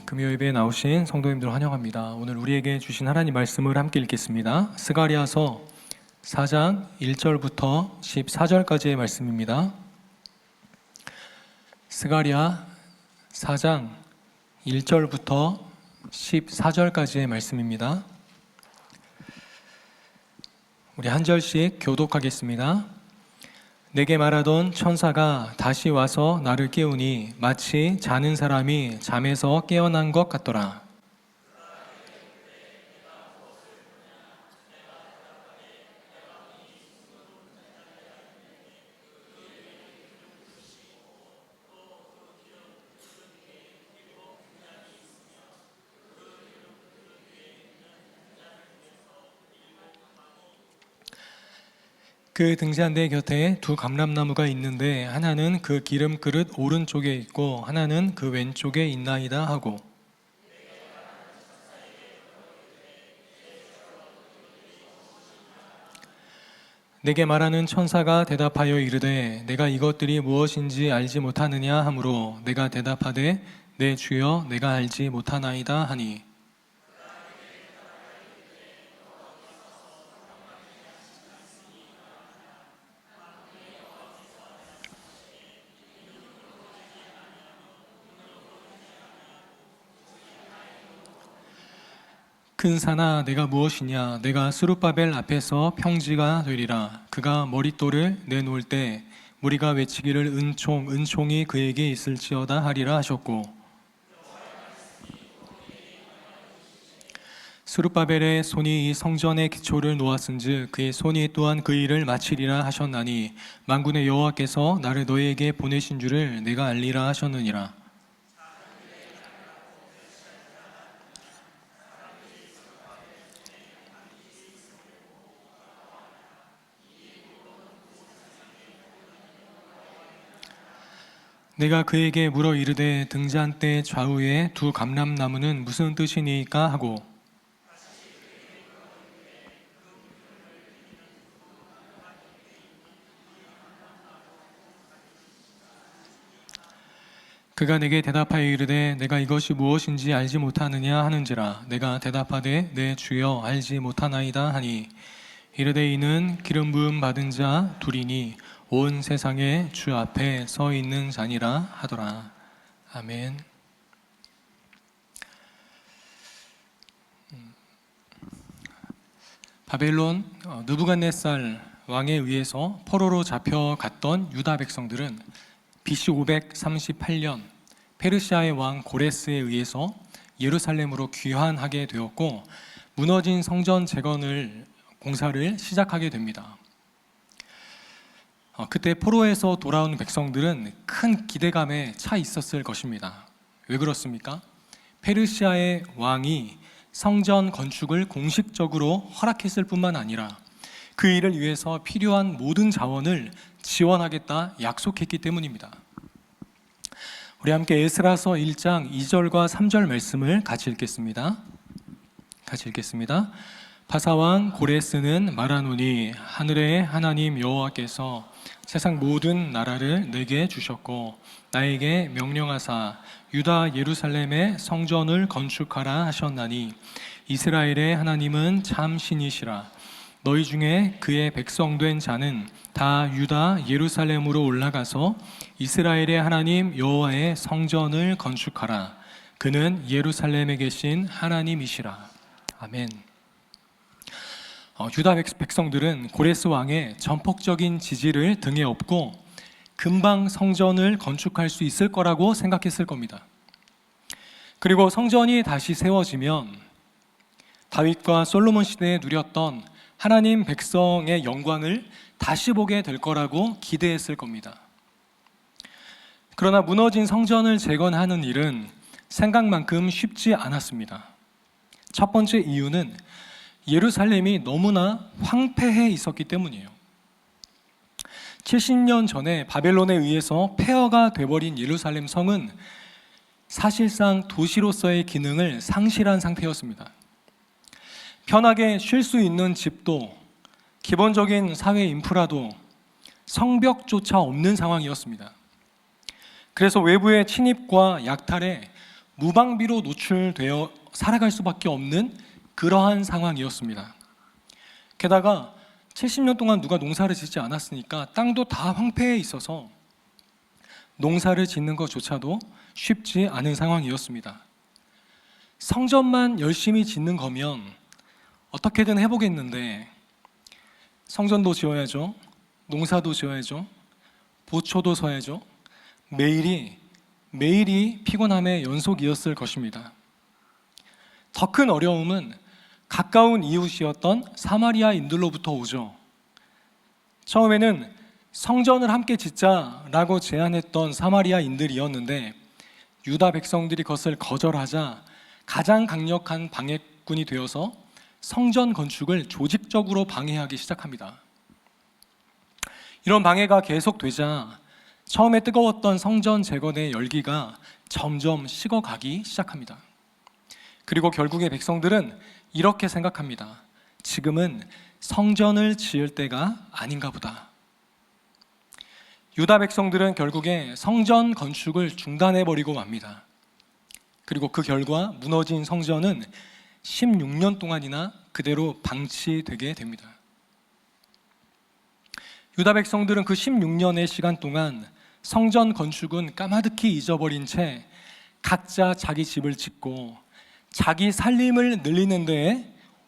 금요 예배에 나오신 성도님들 환영합니다. 오늘 우리에게 주신 하나님 말씀을 함께 읽겠습니다. 스가랴서 4장 1절부터 14절까지의 말씀입니다. 스가랴 4장 1절부터 14절까지의 말씀입니다. 우리 한 절씩 교독하겠습니다. 내게 말하던 천사가 다시 와서 나를 깨우니 마치 자는 사람이 잠에서 깨어난 것 같더라. 그 등잔대 곁에 두 감람나무가 있는데 하나는 그 기름 그릇 오른쪽에 있고 하나는 그 왼쪽에 있나이다 하고, 내게 말하는 천사가 대답하여 이르되 내가 이것들이 무엇인지 알지 못하느냐 하므로 내가 대답하되 내 주여 내가 알지 못하나이다 하니, 큰 산아 내가 무엇이냐, 내가 스룹바벨 앞에서 평지가 되리라. 그가 머릿돌을 내놓을 때 무리가 외치기를 은총 은총이 그에게 있을지어다 하리라 하셨고, 스룹바벨의 손이 이 성전의 기초를 놓았은즉 그의 손이 또한 그 일을 마치리라 하셨나니 만군의 여호와께서 나를 너희에게 보내신 줄을 내가 알리라 하셨느니라. 내가 그에게 물어 이르되 등잔대 좌우에 두 감람나무는 무슨 뜻이니까 하고, 그가 내게 대답하여 이르되 내가 이것이 무엇인지 알지 못하느냐 하는지라. 내가 대답하되 내 주여 알지 못하나이다 하니, 이르되 이는 기름 부음 받은 자 둘이니 온 세상에 주 앞에 서 있는 자니라 하더라. 아멘. 바벨론 느부갓네살 왕에 의해서 포로로 잡혀갔던 유다 백성들은 BC 538년 페르시아의 왕 고레스에 의해서 예루살렘으로 귀환하게 되었고, 무너진 성전 재건을 공사를 시작하게 됩니다. 그때 포로에서 돌아온 백성들은 큰 기대감에 차 있었을 것입니다. 왜 그렇습니까? 페르시아의 왕이 성전 건축을 공식적으로 허락했을 뿐만 아니라 그 일을 위해서 필요한 모든 자원을 지원하겠다 약속했기 때문입니다. 우리 함께 에스라서 1장 2절과 3절 말씀을 같이 읽겠습니다. 바사왕 고레스는 말하노니 하늘의 하나님 여호와께서 세상 모든 나라를 내게 주셨고 나에게 명령하사 유다 예루살렘의 성전을 건축하라 하셨나니 이스라엘의 하나님은 참 신이시라. 너희 중에 그의 백성된 자는 다 유다 예루살렘으로 올라가서 이스라엘의 하나님 여호와의 성전을 건축하라. 그는 예루살렘에 계신 하나님이시라. 아멘. 유다 백성들은 고레스 왕의 전폭적인 지지를 등에 업고 금방 성전을 건축할 수 있을 거라고 생각했을 겁니다. 그리고 성전이 다시 세워지면 다윗과 솔로몬 시대에 누렸던 하나님 백성의 영광을 다시 보게 될 거라고 기대했을 겁니다. 그러나 무너진 성전을 재건하는 일은 생각만큼 쉽지 않았습니다. 첫 번째 이유는 예루살렘이 너무나 황폐해 있었기 때문이에요. 70년 전에 바벨론에 의해서 폐허가 돼버린 예루살렘 성은 사실상 도시로서의 기능을 상실한 상태였습니다. 편하게 쉴 수 있는 집도 기본적인 사회 인프라도 성벽조차 없는 상황이었습니다. 그래서 외부의 침입과 약탈에 무방비로 노출되어 살아갈 수밖에 없는 그러한 상황이었습니다. 게다가 70년 동안 누가 농사를 짓지 않았으니까 땅도 다 황폐해 있어서 농사를 짓는 것조차도 쉽지 않은 상황이었습니다. 성전만 열심히 짓는 거면 어떻게든 해보겠는데 성전도 지어야죠, 농사도 지어야죠, 보초도 서야죠. 매일이 피곤함의 연속이었을 것입니다. 더 큰 어려움은 가까운 이웃이었던 사마리아인들로부터 오죠. 처음에는 성전을 함께 짓자라고 제안했던 사마리아인들이었는데 유다 백성들이 그것을 거절하자 가장 강력한 방해꾼이 되어서 성전 건축을 조직적으로 방해하기 시작합니다. 이런 방해가 계속되자 처음에 뜨거웠던 성전 재건의 열기가 점점 식어가기 시작합니다. 그리고 결국에 백성들은 이렇게 생각합니다. 지금은 성전을 지을 때가 아닌가 보다. 유다 백성들은 결국에 성전 건축을 중단해버리고 맙니다. 그리고 그 결과 무너진 성전은 16년 동안이나 그대로 방치되게 됩니다. 유다 백성들은 그 16년의 시간 동안 성전 건축은 까마득히 잊어버린 채 각자 자기 집을 짓고 자기 살림을 늘리는 데에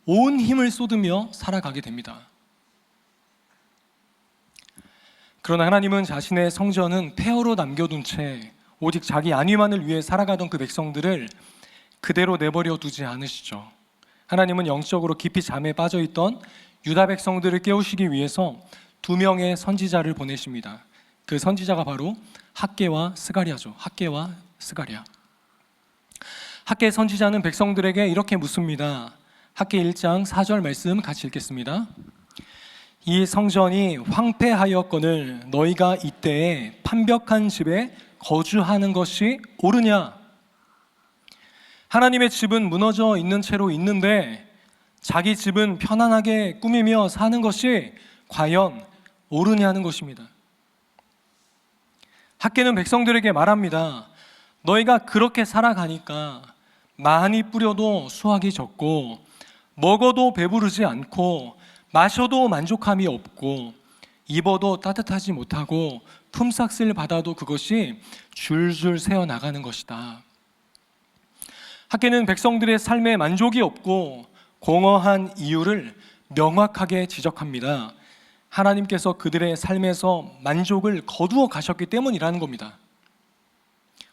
온 힘을 쏟으며 살아가게 됩니다. 그러나 하나님은 자신의 성전은 폐허로 남겨둔 채 오직 자기 안위만을 위해 살아가던 그 백성들을 그대로 내버려 두지 않으시죠. 하나님은 영적으로 깊이 잠에 빠져있던 유다 백성들을 깨우시기 위해서 2명의 선지자를 보내십니다. 그 선지자가 바로 학개와 스가랴죠. 학개와 스가랴. 학개 선지자는 백성들에게 이렇게 묻습니다. 학개 1장 4절 말씀 같이 읽겠습니다. 이 성전이 황폐하였거늘 너희가 이때에 판벽한 집에 거주하는 것이 옳으냐? 하나님의 집은 무너져 있는 채로 있는데 자기 집은 편안하게 꾸미며 사는 것이 과연 옳으냐는 것입니다. 학개는 백성들에게 말합니다. 너희가 그렇게 살아가니까 많이 뿌려도 수확이 적고 먹어도 배부르지 않고 마셔도 만족함이 없고 입어도 따뜻하지 못하고 품삯을 받아도 그것이 줄줄 새어나가는 것이다. 학개는 백성들의 삶에 만족이 없고 공허한 이유를 명확하게 지적합니다. 하나님께서 그들의 삶에서 만족을 거두어 가셨기 때문이라는 겁니다.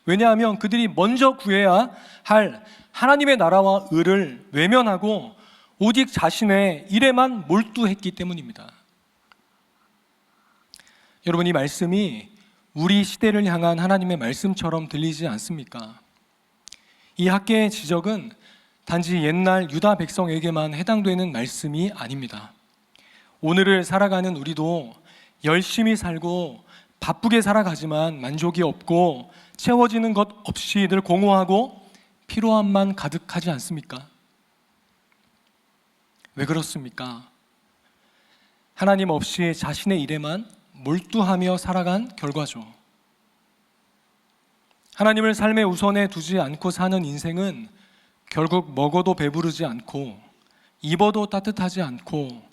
왜냐하면 그들이 먼저 구해야 할 하나님의 나라와 의를 외면하고 오직 자신의 일에만 몰두했기 때문입니다. 여러분, 이 말씀이 우리 시대를 향한 하나님의 말씀처럼 들리지 않습니까? 이 학개의 지적은 단지 옛날 유다 백성에게만 해당되는 말씀이 아닙니다. 오늘을 살아가는 우리도 열심히 살고 바쁘게 살아가지만 만족이 없고 채워지는 것 없이 늘 공허하고 피로함만 가득하지 않습니까? 왜 그렇습니까? 하나님 없이 자신의 일에만 몰두하며 살아간 결과죠. 하나님을 삶의 우선에 두지 않고 사는 인생은 결국 먹어도 배부르지 않고 입어도 따뜻하지 않고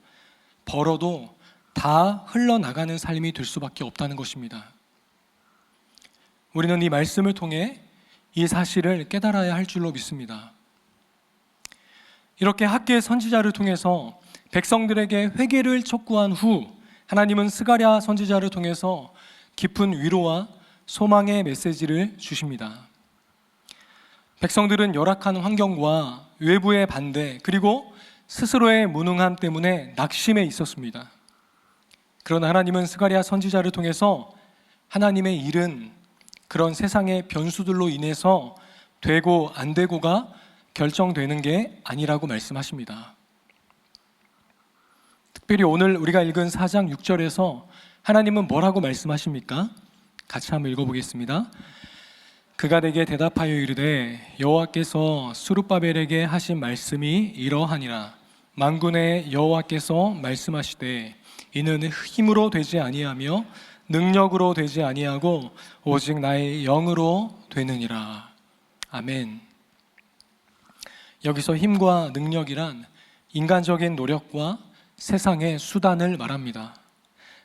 벌어도 다 흘러나가는 삶이 될 수밖에 없다는 것입니다. 우리는 이 말씀을 통해 이 사실을 깨달아야 할 줄로 믿습니다. 이렇게 학개의 선지자를 통해서 백성들에게 회개를 촉구한 후 하나님은 스가랴 선지자를 통해서 깊은 위로와 소망의 메시지를 주십니다. 백성들은 열악한 환경과 외부의 반대 그리고 스스로의 무능함 때문에 낙심해 있었습니다. 그러나 하나님은 스가랴 선지자를 통해서 하나님의 일은 그런 세상의 변수들로 인해서 되고 안 되고가 결정되는 게 아니라고 말씀하십니다. 특별히 오늘 우리가 읽은 4장 6절에서 하나님은 뭐라고 말씀하십니까? 같이 한번 읽어보겠습니다. 그가 내게 대답하여 이르되 여호와께서 스룹바벨에게 하신 말씀이 이러하니라. 만군의 여호와께서 말씀하시되 이는 힘으로 되지 아니하며 능력으로 되지 아니하고 오직 나의 영으로 되느니라. 아멘. 여기서 힘과 능력이란 인간적인 노력과 세상의 수단을 말합니다.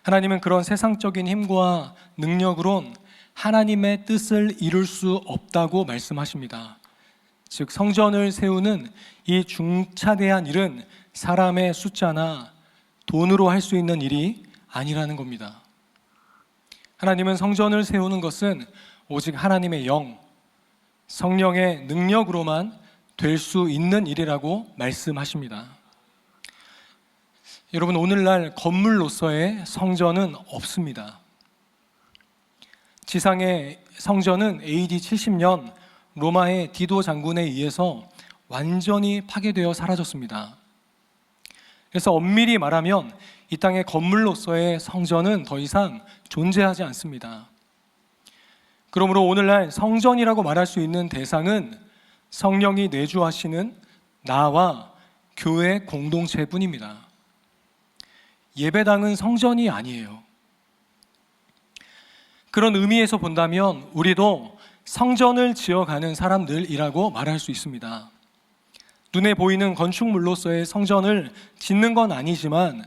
하나님은 그런 세상적인 힘과 능력으론 하나님의 뜻을 이룰 수 없다고 말씀하십니다. 즉 성전을 세우는 이 중차대한 일은 사람의 숫자나 돈으로 할 수 있는 일이 아니라는 겁니다. 하나님은 성전을 세우는 것은 오직 하나님의 영, 성령의 능력으로만 될 수 있는 일이라고 말씀하십니다. 여러분, 오늘날 건물로서의 성전은 없습니다. 지상의 성전은 AD 70년 로마의 디도 장군에 의해서 완전히 파괴되어 사라졌습니다. 그래서 엄밀히 말하면 이 땅의 건물로서의 성전은 더 이상 존재하지 않습니다. 그러므로 오늘날 성전이라고 말할 수 있는 대상은 성령이 내주하시는 나와 교회 공동체뿐입니다. 예배당은 성전이 아니에요. 그런 의미에서 본다면 우리도 성전을 지어가는 사람들이라고 말할 수 있습니다. 눈에 보이는 건축물로서의 성전을 짓는 건 아니지만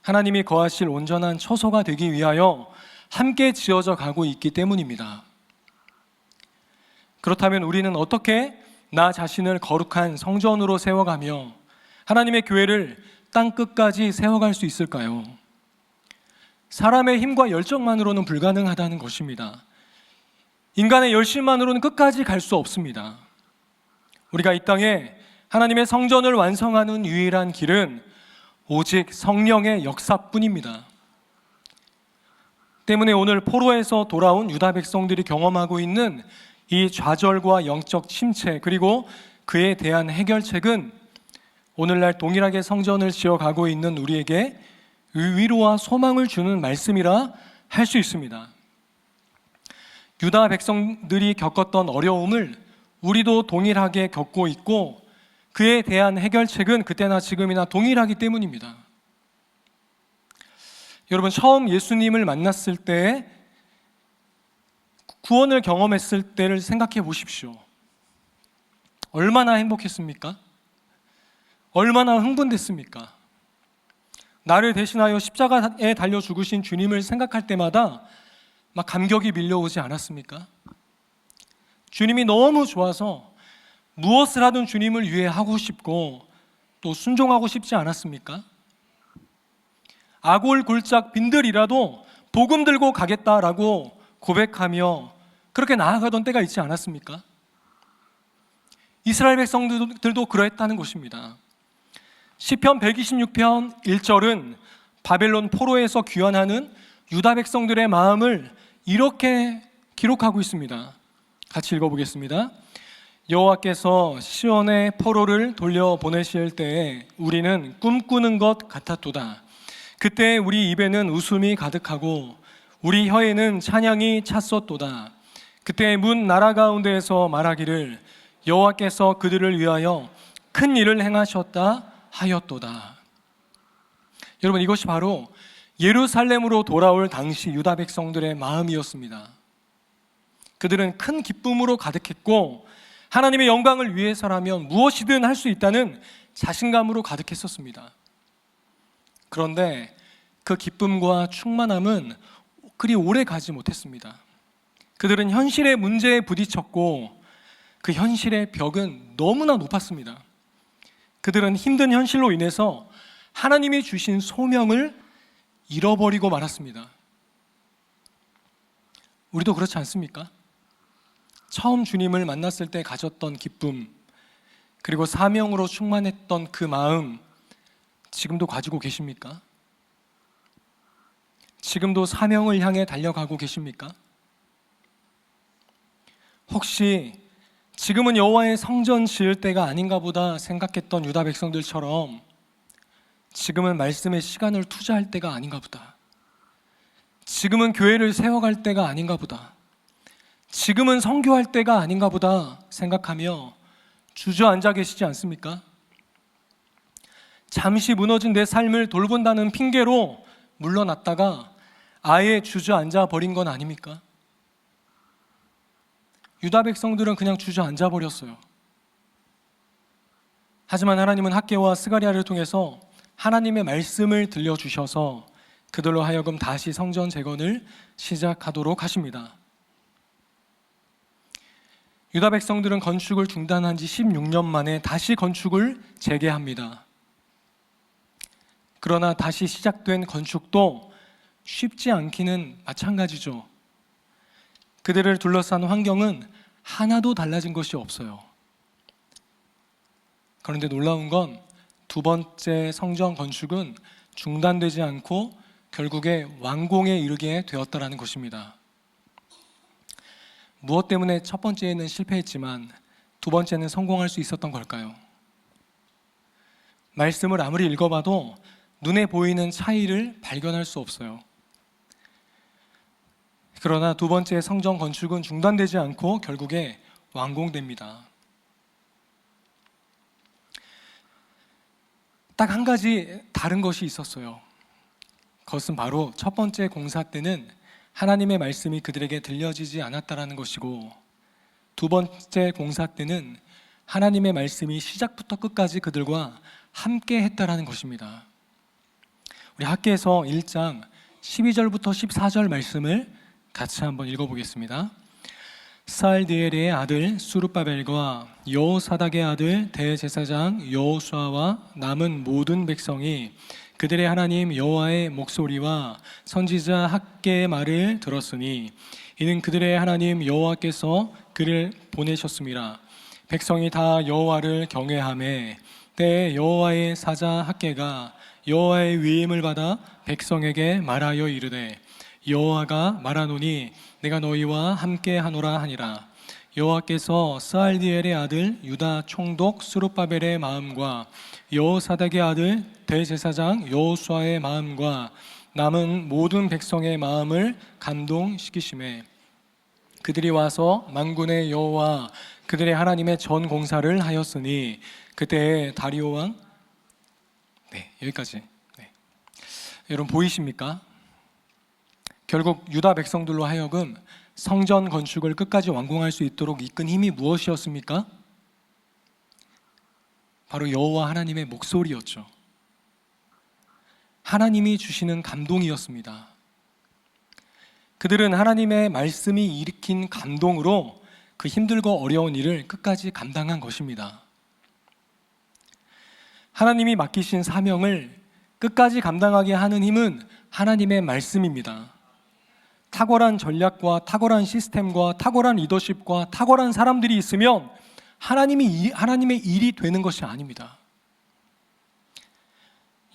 하나님이 거하실 온전한 처소가 되기 위하여 함께 지어져 가고 있기 때문입니다. 그렇다면 우리는 어떻게 나 자신을 거룩한 성전으로 세워가며 하나님의 교회를 땅끝까지 세워갈 수 있을까요? 사람의 힘과 열정만으로는 불가능하다는 것입니다. 인간의 열심만으로는 끝까지 갈 수 없습니다. 우리가 이 땅에 하나님의 성전을 완성하는 유일한 길은 오직 성령의 역사뿐입니다. 때문에 오늘 포로에서 돌아온 유다 백성들이 경험하고 있는 이 좌절과 영적 침체, 그리고 그에 대한 해결책은 오늘날 동일하게 성전을 지어가고 있는 우리에게 위로와 소망을 주는 말씀이라 할 수 있습니다. 유다 백성들이 겪었던 어려움을 우리도 동일하게 겪고 있고 그에 대한 해결책은 그때나 지금이나 동일하기 때문입니다. 여러분, 처음 예수님을 만났을 때 구원을 경험했을 때를 생각해 보십시오. 얼마나 행복했습니까? 얼마나 흥분됐습니까? 나를 대신하여 십자가에 달려 죽으신 주님을 생각할 때마다 막 감격이 밀려오지 않았습니까? 주님이 너무 좋아서 무엇을 하든 주님을 위해 하고 싶고 또 순종하고 싶지 않았습니까? 아골골짝 빈들이라도 복음 들고 가겠다라고 고백하며 그렇게 나아가던 때가 있지 않았습니까? 이스라엘 백성들도 그러했다는 것입니다. 시편 126편 1절은 바벨론 포로에서 귀환하는 유다 백성들의 마음을 이렇게 기록하고 있습니다. 같이 읽어보겠습니다. 여호와께서 시온의 포로를 돌려보내실 때에 우리는 꿈꾸는 것 같았도다. 그때 우리 입에는 웃음이 가득하고 우리 혀에는 찬양이 찼었도다. 그때 문 나라 가운데에서 말하기를 여호와께서 그들을 위하여 큰 일을 행하셨다 하였도다. 여러분, 이것이 바로 예루살렘으로 돌아올 당시 유다 백성들의 마음이었습니다. 그들은 큰 기쁨으로 가득했고 하나님의 영광을 위해서라면 무엇이든 할 수 있다는 자신감으로 가득했었습니다. 그런데 그 기쁨과 충만함은 그리 오래 가지 못했습니다. 그들은 현실의 문제에 부딪혔고 그 현실의 벽은 너무나 높았습니다. 그들은 힘든 현실로 인해서 하나님이 주신 소명을 잃어버리고 말았습니다. 우리도 그렇지 않습니까? 처음 주님을 만났을 때 가졌던 기쁨, 그리고 사명으로 충만했던 그 마음, 지금도 가지고 계십니까? 지금도 사명을 향해 달려가고 계십니까? 혹시 지금은 여호와의 성전 지을 때가 아닌가 보다 생각했던 유다 백성들처럼 지금은 말씀의 시간을 투자할 때가 아닌가 보다, 지금은 교회를 세워갈 때가 아닌가 보다, 지금은 선교할 때가 아닌가 보다 생각하며 주저앉아 계시지 않습니까? 잠시 무너진 내 삶을 돌본다는 핑계로 물러났다가 아예 주저앉아 버린 건 아닙니까? 유다 백성들은 그냥 주저앉아 버렸어요. 하지만 하나님은 학개와 스가랴를 통해서 하나님의 말씀을 들려주셔서 그들로 하여금 다시 성전 재건을 시작하도록 하십니다. 유다 백성들은 건축을 중단한 지 16년 만에 다시 건축을 재개합니다. 그러나 다시 시작된 건축도 쉽지 않기는 마찬가지죠. 그들을 둘러싼 환경은 하나도 달라진 것이 없어요. 그런데 놀라운 건 두 번째 성전 건축은 중단되지 않고 결국에 완공에 이르게 되었다는 것입니다. 무엇 때문에 첫 번째는 실패했지만 두 번째는 성공할 수 있었던 걸까요? 말씀을 아무리 읽어봐도 눈에 보이는 차이를 발견할 수 없어요. 그러나 두 번째 성전 건축은 중단되지 않고 결국에 완공됩니다. 딱 한 가지 다른 것이 있었어요. 그것은 바로 첫 번째 공사 때는 하나님의 말씀이 그들에게 들려지지 않았다라는 것이고, 두 번째 공사 때는 하나님의 말씀이 시작부터 끝까지 그들과 함께 했다라는 것입니다. 우리 학개에서 1장 12절부터 14절 말씀을 같이 한번 읽어보겠습니다. 스알디엘의 아들 수룹바벨과 여호사닥의 아들 대제사장 여호수아와 남은 모든 백성이 그들의 하나님 여호와의 목소리와 선지자 학개의 말을 들었으니 이는 그들의 하나님 여호와께서 그를 보내셨음이라. 백성이 다 여호와를 경외하매 때에 여호와의 사자 학개가 여호와의 위임을 받아 백성에게 말하여 이르되 여호와가 말하노니 내가 너희와 함께 하노라 하니라. 여호와께서 스알디엘의 아들 유다 총독 스룹바벨의 마음과 여호사닥의 아들 대제사장 여호수아의 마음과 남은 모든 백성의 마음을 감동시키시매 그들이 와서 만군의 여호와 그들의 하나님의 전 공사를 하였으니 그때 다리오 왕 여기까지. 여러분 보이십니까? 결국 유다 백성들로 하여금 성전 건축을 끝까지 완공할 수 있도록 이끈 힘이 무엇이었습니까? 바로 여호와 하나님의 목소리였죠. 하나님이 주시는 감동이었습니다. 그들은 하나님의 말씀이 일으킨 감동으로 그 힘들고 어려운 일을 끝까지 감당한 것입니다. 하나님이 맡기신 사명을 끝까지 감당하게 하는 힘은 하나님의 말씀입니다. 탁월한 전략과 탁월한 시스템과 탁월한 리더십과 탁월한 사람들이 있으면 하나님의 일이 되는 것이 아닙니다.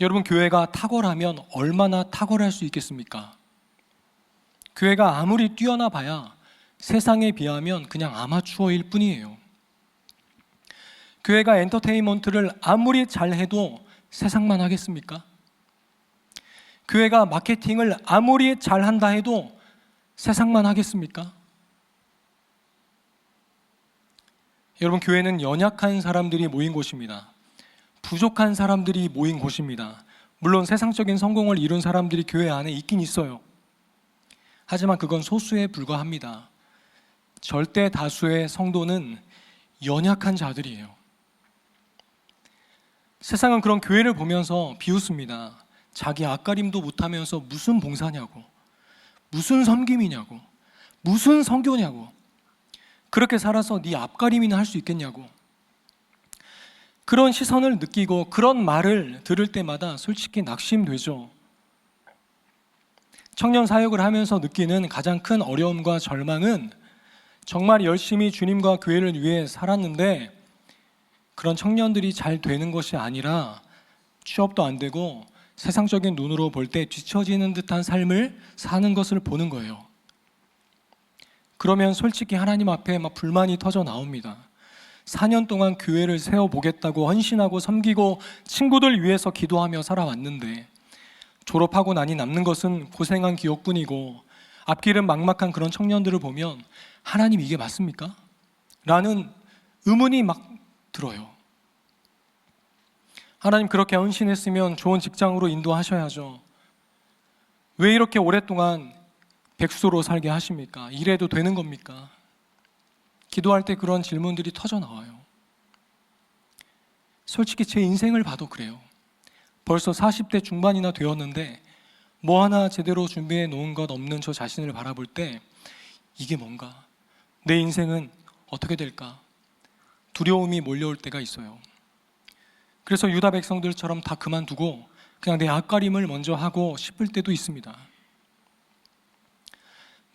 여러분, 교회가 탁월하면 얼마나 탁월할 수 있겠습니까? 교회가 아무리 뛰어나 봐야 세상에 비하면 그냥 아마추어일 뿐이에요. 교회가 엔터테인먼트를 아무리 잘해도 세상만 하겠습니까? 교회가 마케팅을 아무리 잘한다 해도 세상만 하겠습니까? 여러분, 교회는 연약한 사람들이 모인 곳입니다. 부족한 사람들이 모인 곳입니다. 물론 세상적인 성공을 이룬 사람들이 교회 안에 있긴 있어요. 하지만 그건 소수에 불과합니다. 절대 다수의 성도는 연약한 자들이에요. 세상은 그런 교회를 보면서 비웃습니다. 자기 앞가림도 못하면서 무슨 봉사냐고, 무슨 섬김이냐고, 무슨 선교냐고, 그렇게 살아서 네 앞가림이나 할 수 있겠냐고. 그런 시선을 느끼고 그런 말을 들을 때마다 솔직히 낙심되죠. 청년 사역을 하면서 느끼는 가장 큰 어려움과 절망은 정말 열심히 주님과 교회를 위해 살았는데 그런 청년들이 잘 되는 것이 아니라 취업도 안 되고 세상적인 눈으로 볼 때 뒤처지는 듯한 삶을 사는 것을 보는 거예요. 그러면 솔직히 하나님 앞에 막 불만이 터져 나옵니다. 4년 동안 교회를 세워보겠다고 헌신하고 섬기고 친구들 위해서 기도하며 살아왔는데 졸업하고 나니 남는 것은 고생한 기억뿐이고 앞길은 막막한 그런 청년들을 보면 하나님 이게 맞습니까? 라는 의문이 막 들어요. 하나님, 그렇게 헌신했으면 좋은 직장으로 인도하셔야죠. 왜 이렇게 오랫동안 백수로 살게 하십니까? 이래도 되는 겁니까? 기도할 때 그런 질문들이 터져 나와요. 솔직히 제 인생을 봐도 그래요. 벌써 40대 중반이나 되었는데 뭐 하나 제대로 준비해 놓은 것 없는 저 자신을 바라볼 때 이게 뭔가? 내 인생은 어떻게 될까? 두려움이 몰려올 때가 있어요. 그래서 유다 백성들처럼 다 그만두고 그냥 내 앞가림을 먼저 하고 싶을 때도 있습니다.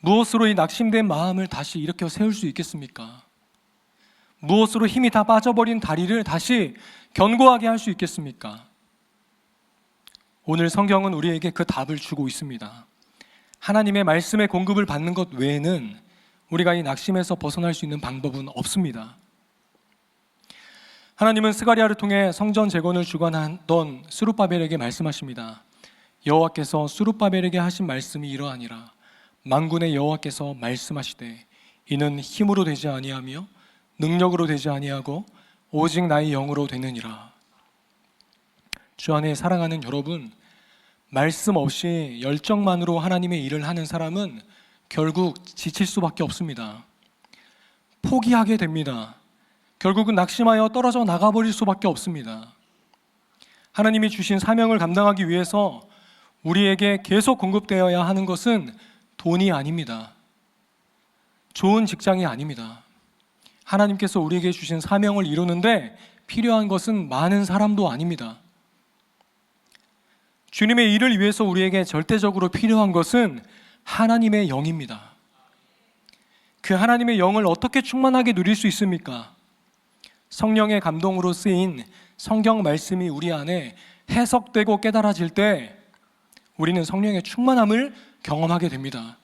무엇으로 이 낙심된 마음을 다시 일으켜 세울 수 있겠습니까? 무엇으로 힘이 다 빠져버린 다리를 다시 견고하게 할 수 있겠습니까? 오늘 성경은 우리에게 그 답을 주고 있습니다. 하나님의 말씀의 공급을 받는 것 외에는 우리가 이 낙심에서 벗어날 수 있는 방법은 없습니다. 하나님은 스가랴를 통해 성전 재건을 주관하던 스룹바벨에게 말씀하십니다. 여호와께서 스룹바벨에게 하신 말씀이 이러하니라. 만군의 여호와께서 말씀하시되 이는 힘으로 되지 아니하며 능력으로 되지 아니하고 오직 나의 영으로 되느니라. 주 안에 사랑하는 여러분, 말씀 없이 열정만으로 하나님의 일을 하는 사람은 결국 지칠 수밖에 없습니다. 포기하게 됩니다. 결국은 낙심하여 떨어져 나가버릴 수밖에 없습니다. 하나님이 주신 사명을 감당하기 위해서 우리에게 계속 공급되어야 하는 것은 돈이 아닙니다. 좋은 직장이 아닙니다. 하나님께서 우리에게 주신 사명을 이루는데 필요한 것은 많은 사람도 아닙니다. 주님의 일을 위해서 우리에게 절대적으로 필요한 것은 하나님의 영입니다. 그 하나님의 영을 어떻게 충만하게 누릴 수 있습니까? 성령의 감동으로 쓰인 성경 말씀이 우리 안에 해석되고 깨달아질 때 우리는 성령의 충만함을 경험하게 됩니다.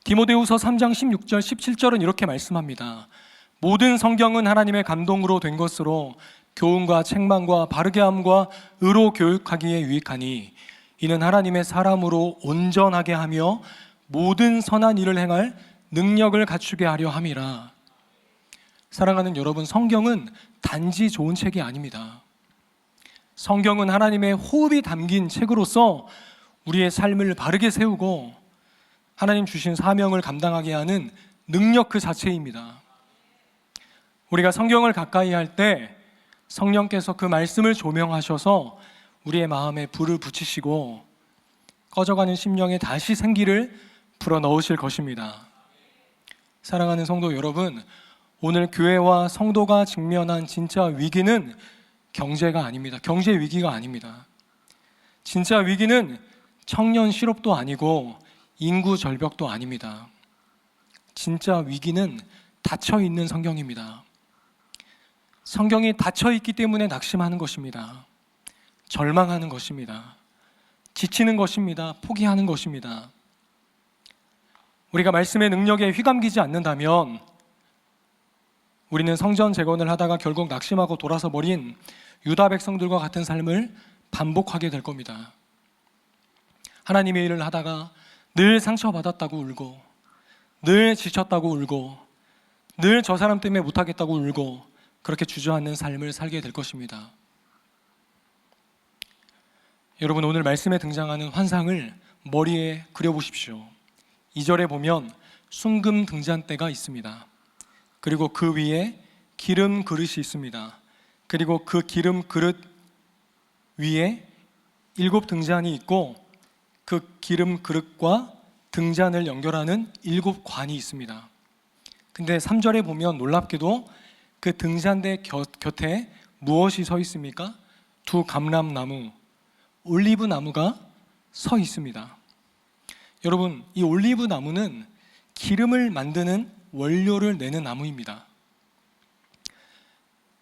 디모데후서 3장 16절 17절은 이렇게 말씀합니다. 모든 성경은 하나님의 감동으로 된 것으로 교훈과 책망과 바르게 함과 의로 교육하기에 유익하니 이는 하나님의 사람으로 온전하게 하며 모든 선한 일을 행할 능력을 갖추게 하려 함이라. 사랑하는 여러분, 성경은 단지 좋은 책이 아닙니다. 성경은 하나님의 호흡이 담긴 책으로서 우리의 삶을 바르게 세우고 하나님 주신 사명을 감당하게 하는 능력 그 자체입니다. 우리가 성경을 가까이 할 때 성령께서 그 말씀을 조명하셔서 우리의 마음에 불을 붙이시고 꺼져가는 심령에 다시 생기를 불어넣으실 것입니다. 사랑하는 성도 여러분, 오늘 교회와 성도가 직면한 진짜 위기는 경제가 아닙니다. 경제 위기가 아닙니다. 진짜 위기는 청년 실업도 아니고 인구 절벽도 아닙니다. 진짜 위기는 닫혀있는 성경입니다. 성경이 닫혀있기 때문에 낙심하는 것입니다. 절망하는 것입니다. 지치는 것입니다. 포기하는 것입니다. 우리가 말씀의 능력에 휘감기지 않는다면 우리는 성전 재건을 하다가 결국 낙심하고 돌아서 버린 유다 백성들과 같은 삶을 반복하게 될 겁니다. 하나님의 일을 하다가 늘 상처받았다고 울고, 늘 지쳤다고 울고, 늘 저 사람 때문에 못하겠다고 울고, 그렇게 주저앉는 삶을 살게 될 것입니다. 여러분, 오늘 말씀에 등장하는 환상을 머리에 그려보십시오. 2절에 보면 순금 등잔대가 있습니다. 그리고 그 위에 기름 그릇이 있습니다. 그리고 그 기름 그릇 위에 7 등잔이 있고 그 기름 그릇과 등잔을 연결하는 7 관이 있습니다. 근데 3절에 보면 놀랍게도 그 등잔대 곁에 무엇이 서 있습니까? 2 감람나무, 올리브 나무가 서 있습니다. 여러분, 이 올리브 나무는 기름을 만드는 원료를 내는 나무입니다.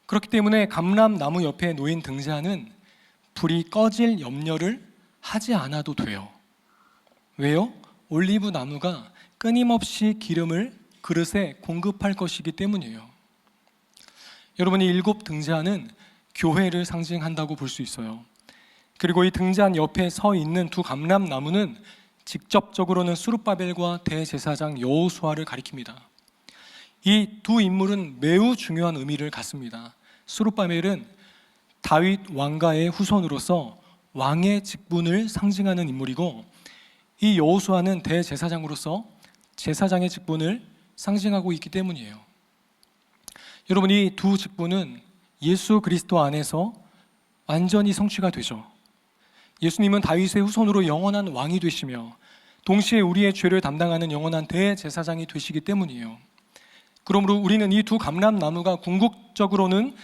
그렇기 때문에 감람나무 옆에 놓인 등잔은 불이 꺼질 염려를 하지 않아도 돼요. 왜요? 올리브 나무가 끊임없이 기름을 그릇에 공급할 것이기 때문이에요. 여러분, 이 7 등잔은 교회를 상징한다고 볼 수 있어요. 그리고 이 등잔 옆에 서 있는 2 감람나무는 직접적으로는 스룹바벨과 대제사장 여호수아를 가리킵니다. 이 2 인물은 매우 중요한 의미를 갖습니다. 스룹바벨은 다윗 왕가의 후손으로서 왕의 직분을 상징하는 인물이고, 이 여호수아는 대제사장으로서 제사장의 직분을 상징하고 있기 때문이에요. 여러분, 이 두 직분은 예수 그리스도 안에서 완전히 성취가 되죠. 예수님은 다윗의 후손으로 영원한 왕이 되시며 동시에 우리의 죄를 담당하는 영원한 대제사장이 되시기 때문이에요. 그러므로 우리는 이 두 감람나무가 궁극적으로는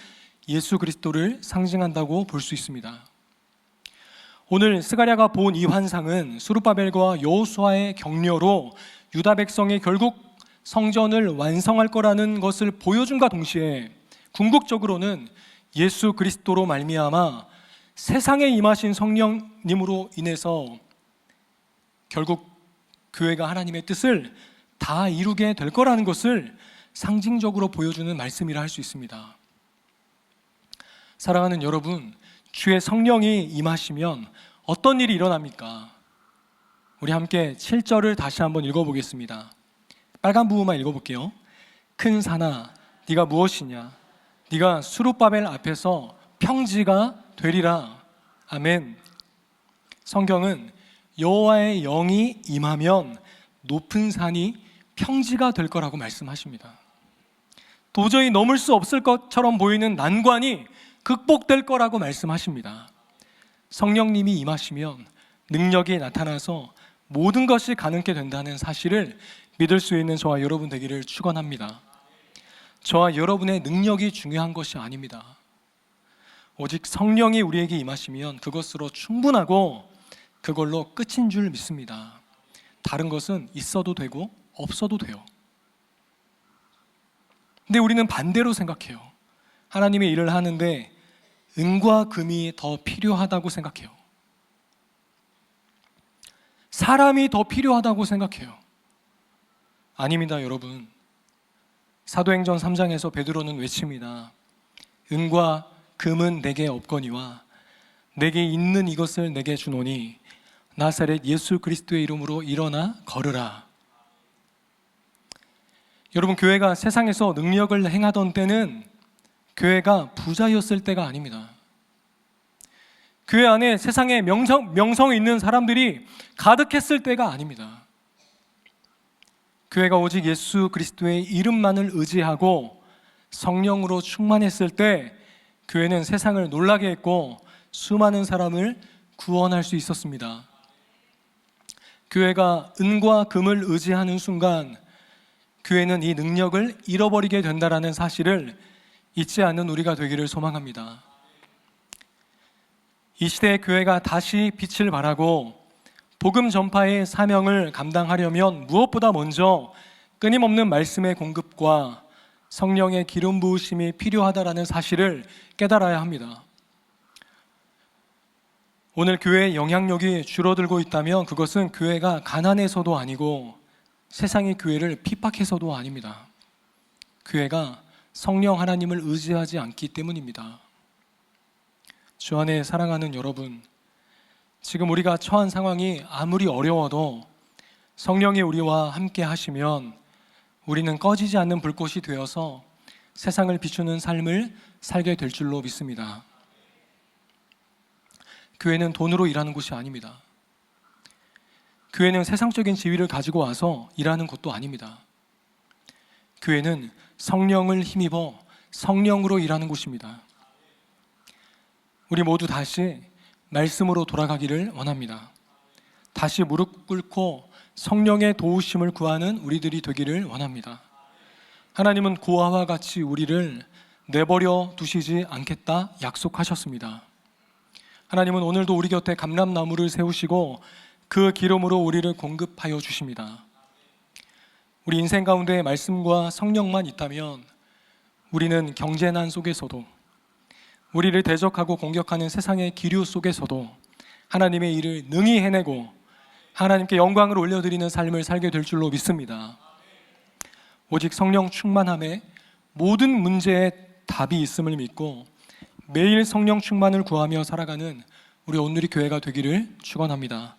예수 그리스도를 상징한다고 볼 수 있습니다. 오늘 스가랴가 본 이 환상은 스룹바벨과 여호수아의 격려로 유다 백성이 결국 성전을 완성할 거라는 것을 보여준과 동시에 궁극적으로는 예수 그리스도로 말미암아 세상에 임하신 성령님으로 인해서 결국 교회가 하나님의 뜻을 다 이루게 될 거라는 것을 상징적으로 보여주는 말씀이라 할 수 있습니다. 사랑하는 여러분, 주의 성령이 임하시면 어떤 일이 일어납니까? 우리 함께 7절을 다시 한번 읽어보겠습니다. 빨간 부분만 읽어볼게요. 큰 산아, 네가 무엇이냐? 네가 스룹바벨 앞에서 평지가 되리라. 아멘. 성경은 여호와의 영이 임하면 높은 산이 평지가 될 거라고 말씀하십니다. 도저히 넘을 수 없을 것처럼 보이는 난관이 극복될 거라고 말씀하십니다. 성령님이 임하시면 능력이 나타나서 모든 것이 가능케 된다는 사실을 믿을 수 있는 저와 여러분 되기를 축원합니다. 저와 여러분의 능력이 중요한 것이 아닙니다. 오직 성령이 우리에게 임하시면 그것으로 충분하고 그걸로 끝인 줄 믿습니다. 다른 것은 있어도 되고 없어도 돼요. 근데 우리는 반대로 생각해요. 하나님의 일을 하는데 은과 금이 더 필요하다고 생각해요. 사람이 더 필요하다고 생각해요. 아닙니다, 여러분. 사도행전 3장에서 베드로는 외칩니다. 은과 금은 내게 없거니와 내게 있는 이것을 내게 주노니 나사렛 예수 그리스도의 이름으로 일어나 걸으라. 여러분, 교회가 세상에서 능력을 행하던 때는 교회가 부자였을 때가 아닙니다. 교회 안에 세상에 명성 있는 사람들이 가득했을 때가 아닙니다. 교회가 오직 예수 그리스도의 이름만을 의지하고 성령으로 충만했을 때 교회는 세상을 놀라게 했고 수많은 사람을 구원할 수 있었습니다. 교회가 은과 금을 의지하는 순간 교회는 이 능력을 잃어버리게 된다는 사실을 잊지 않는 우리가 되기를 소망합니다. 이 시대의 교회가 다시 빛을 발하고 복음 전파의 사명을 감당하려면 무엇보다 먼저 끊임없는 말씀의 공급과 성령의 기름 부으심이 필요하다는 사실을 깨달아야 합니다. 오늘 교회의 영향력이 줄어들고 있다면 그것은 교회가 가난해서도 아니고 세상이 교회를 핍박해서도 아닙니다. 교회가 성령 하나님을 의지하지 않기 때문입니다. 주 안에 사랑하는 여러분, 지금 우리가 처한 상황이 아무리 어려워도 성령이 우리와 함께 하시면 우리는 꺼지지 않는 불꽃이 되어서 세상을 비추는 삶을 살게 될 줄로 믿습니다. 교회는 돈으로 일하는 곳이 아닙니다. 교회는 세상적인 지위를 가지고 와서 일하는 곳도 아닙니다. 교회는 성령을 힘입어 성령으로 일하는 곳입니다. 우리 모두 다시 말씀으로 돌아가기를 원합니다. 다시 무릎 꿇고 성령의 도우심을 구하는 우리들이 되기를 원합니다. 하나님은 고아와 같이 우리를 내버려 두시지 않겠다 약속하셨습니다. 하나님은 오늘도 우리 곁에 감람나무를 세우시고 그 기름으로 우리를 공급하여 주십니다. 우리 인생 가운데 말씀과 성령만 있다면 우리는 경제난 속에서도 우리를 대적하고 공격하는 세상의 기류 속에서도 하나님의 일을 능히 해내고 하나님께 영광을 올려드리는 삶을 살게 될 줄로 믿습니다. 오직 성령 충만함에 모든 문제에 답이 있음을 믿고 매일 성령 충만을 구하며 살아가는 우리 온누리 교회가 되기를 축원합니다.